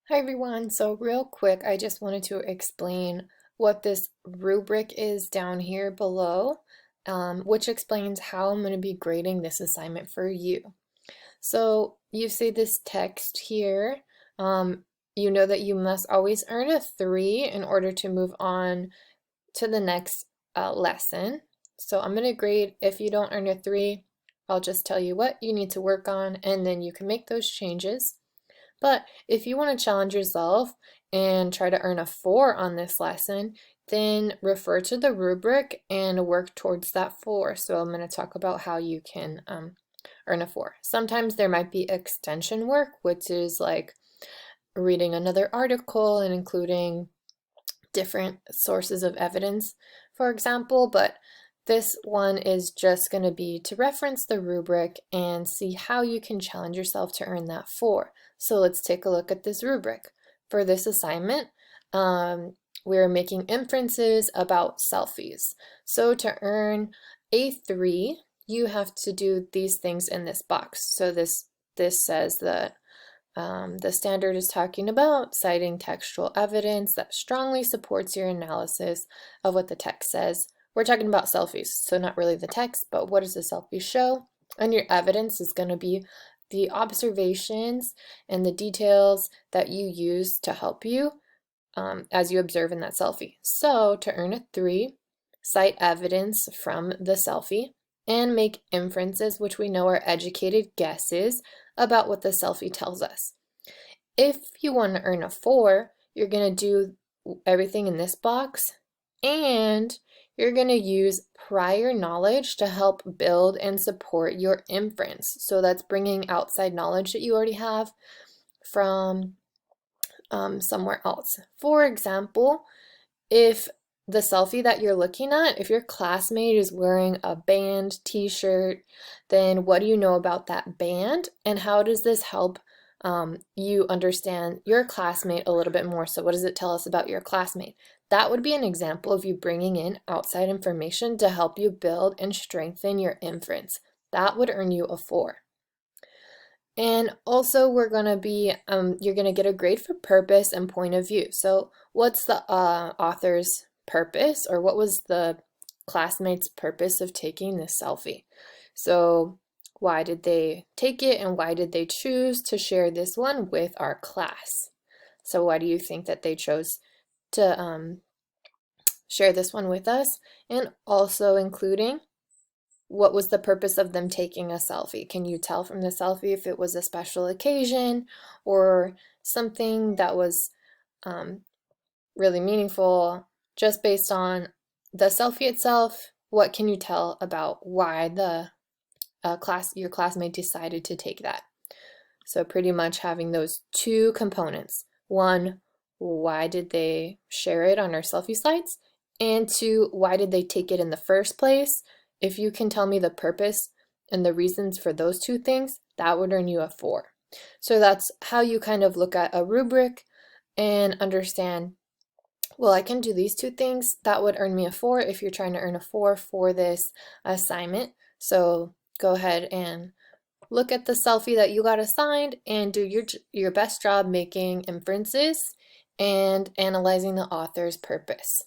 Hi everyone, so real quick I just wanted to explain what this rubric is down here below, which explains how I'm going to be grading this assignment for you. So you see this text here, you know that you must always earn a 3 in order to move on to the next lesson. So I'm going to grade if you don't earn a 3, I'll just tell you what you need to work on and then you can make those changes. But if you want to challenge yourself and try to earn a 4 on this lesson, then refer to the rubric and work towards that 4. So I'm going to talk about how you can earn a 4. Sometimes there might be extension work, which is like reading another article and including different sources of evidence, for example, but this one is just going to be to reference the rubric and see how you can challenge yourself to earn that 4. So let's take a look at this rubric. For this assignment, we're making inferences about selfies. So to earn a 3, you have to do these things in this box. So this says that the standard is talking about citing textual evidence that strongly supports your analysis of what the text says. We're talking about selfies, so not really the text, but what does the selfie show? And your evidence is going to be the observations and the details that you use to help you as you observe in that selfie. So to earn a 3, cite evidence from the selfie and make inferences, which we know are educated guesses about what the selfie tells us. If you want to earn a 4, you're going to do everything in this box and you're going to use prior knowledge to help build and support your inference. So that's bringing outside knowledge that you already have from somewhere else. For example, if the selfie that you're looking at, if your classmate is wearing a band t-shirt, then what do you know about that band? And how does this help you understand your classmate a little bit more? So what does it tell us about your classmate? That would be an example of you bringing in outside information to help you build and strengthen your inference. That would earn you a 4. And also we're going to be, you're going to get a grade for purpose and point of view. So what's the author's purpose, or what was the classmate's purpose of taking this selfie? So why did they take it and why did they choose to share this one with our class? So why do you think that they chose to share this one with us? And also including what was the purpose of them taking a selfie? Can you tell from the selfie if it was a special occasion or something that was really meaningful? Just based on the selfie itself, what can you tell about why the your classmate decided to take that? So pretty much having those two components. One, why did they share it on our selfie slides? And two, why did they take it in the first place? If you can tell me the purpose and the reasons for those two things, that would earn you a 4. So that's how you kind of look at a rubric and understand, well, I can do these two things. That would earn me a 4 if you're trying to earn a 4 for this assignment. So go ahead and look at the selfie that you got assigned and do your best job making inferences and analyzing the author's purpose.